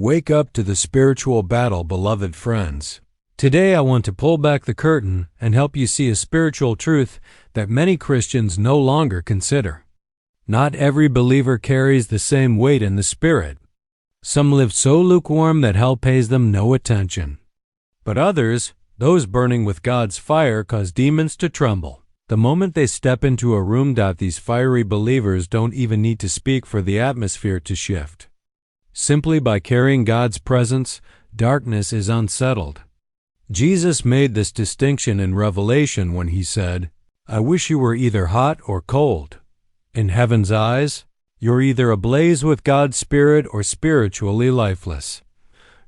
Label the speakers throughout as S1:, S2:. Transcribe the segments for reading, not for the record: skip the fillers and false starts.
S1: Wake up to the spiritual battle, beloved friends. Today I want to pull back the curtain and help you see a spiritual truth that many Christians no longer consider. Not every believer carries the same weight in the Spirit. Some live so lukewarm that hell pays them no attention. But others, those burning with God's fire, cause demons to tremble. The moment they step into a room, these fiery believers don't even need to speak for the atmosphere to shift. Simply by carrying God's presence, darkness is unsettled. Jesus made this distinction in Revelation when he said, "I wish you were either hot or cold." In heaven's eyes, you're either ablaze with God's Spirit or spiritually lifeless.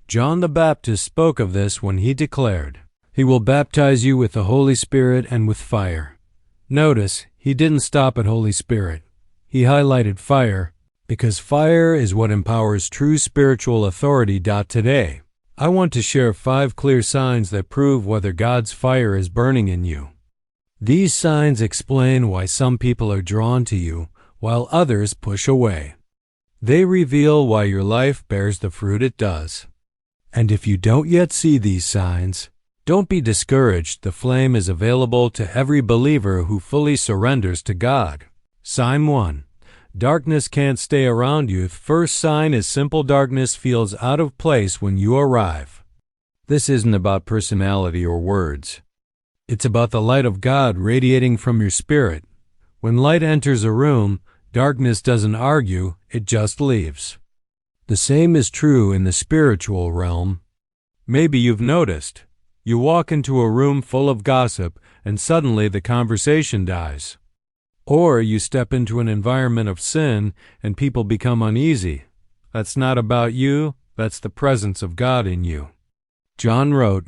S1: John the Baptist spoke of this when he declared, "He will baptize you with the Holy Spirit and with fire." Notice, he didn't stop at Holy Spirit. He highlighted fire, because fire is what empowers true spiritual authority. Today, I want to share 5 clear signs that prove whether God's fire is burning in you. These signs explain why some people are drawn to you, while others push away. They reveal why your life bears the fruit it does. And if you don't yet see these signs, don't be discouraged. The flame is available to every believer who fully surrenders to God. Sign 1. Darkness can't stay around you. First sign is simple. Darkness feels out of place when you arrive. This isn't about personality or words. It's about the light of God radiating from your spirit. When light enters a room, darkness doesn't argue, it just leaves. The same is true in the spiritual realm. Maybe you've noticed. You walk into a room full of gossip, and suddenly the conversation dies. Or you step into an environment of sin, and people become uneasy. That's not about you, that's the presence of God in you. John wrote,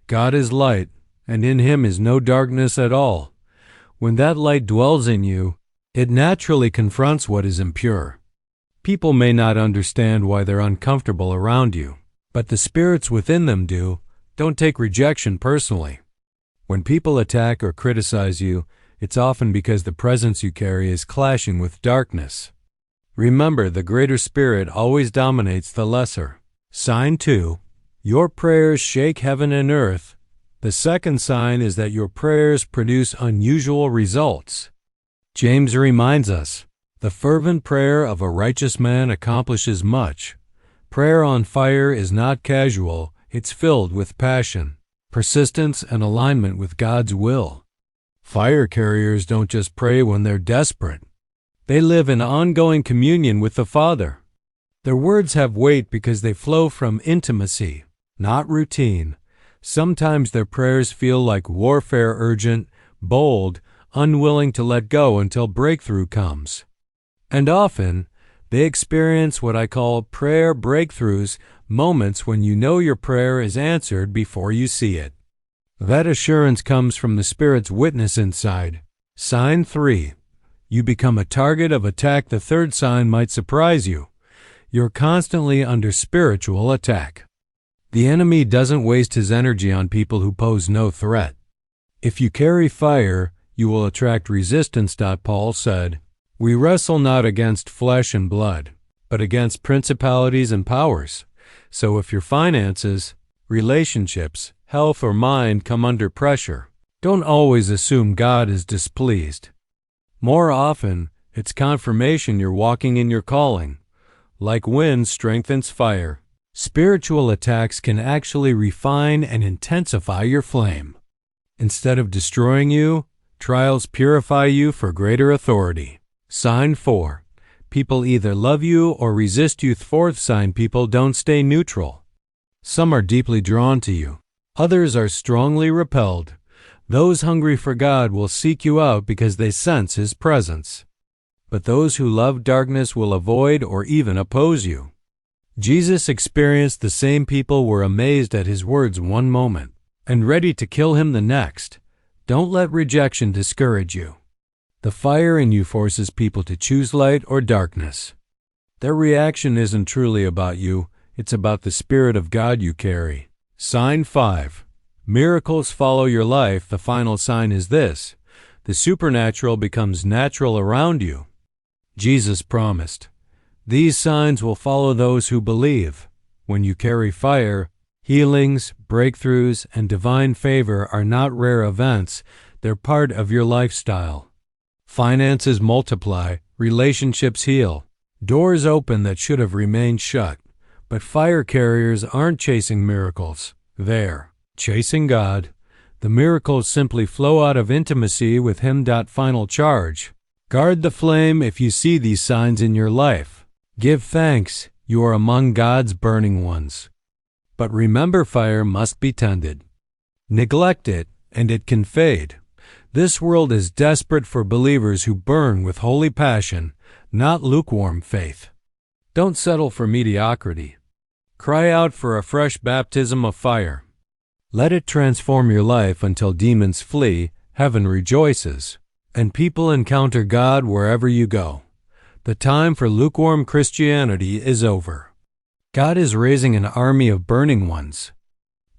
S1: "God is light, and in him is no darkness at all." When that light dwells in you, it naturally confronts what is impure. People may not understand why they're uncomfortable around you, but the spirits within them do. Don't take rejection personally. When people attack or criticize you, it's often because the presence you carry is clashing with darkness. Remember, the greater spirit always dominates the lesser. Sign 2. Your prayers shake heaven and earth. The second sign is that your prayers produce unusual results. James reminds us, "The fervent prayer of a righteous man accomplishes much." Prayer on fire is not casual, it's filled with passion, persistence, and alignment with God's will. Fire carriers don't just pray when they're desperate. They live in ongoing communion with the Father. Their words have weight because they flow from intimacy, not routine. Sometimes their prayers feel like warfare, urgent, bold, unwilling to let go until breakthrough comes. And often, they experience what I call prayer breakthroughs, moments when you know your prayer is answered before you see it. That assurance comes from the Spirit's witness inside. Sign 3. You become a target of attack. The third sign might surprise you. You're constantly under spiritual attack. The enemy doesn't waste his energy on people who pose no threat. If you carry fire, you will attract resistance. Paul said, "We wrestle not against flesh and blood, but against principalities and powers." So if your finances, relationships, health, or mind come under pressure, don't always assume God is displeased. More often, it's confirmation you're walking in your calling. Like wind strengthens fire, spiritual attacks can actually refine and intensify your flame. Instead of destroying you, trials purify you for greater authority. Sign 4. People either love you or resist you. Fourth sign, people don't stay neutral. Some are deeply drawn to you. Others are strongly repelled. Those hungry for God will seek you out because they sense His presence. But those who love darkness will avoid or even oppose you. Jesus experienced the same. People were amazed at His words one moment and ready to kill Him the next. Don't let rejection discourage you. The fire in you forces people to choose light or darkness. Their reaction isn't truly about you, it's about the Spirit of God you carry. Sign 5. Miracles follow your life. The final sign is this: the supernatural becomes natural around you. Jesus promised, "These signs will follow those who believe." When you carry fire, healings, breakthroughs, and divine favor are not rare events, they're part of your lifestyle. Finances multiply, relationships heal, doors open that should have remained shut. But fire carriers aren't chasing miracles. They're chasing God. The miracles simply flow out of intimacy with Him. Final charge. Guard the flame if you see these signs in your life. Give thanks, you are among God's burning ones. But remember, fire must be tended. Neglect it, and it can fade. This world is desperate for believers who burn with holy passion, not lukewarm faith. Don't settle for mediocrity. Cry out for a fresh baptism of fire. Let it transform your life until demons flee, heaven rejoices, and people encounter God wherever you go. The time for lukewarm Christianity is over. God is raising an army of burning ones.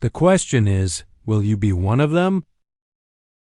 S1: The question is, will you be one of them?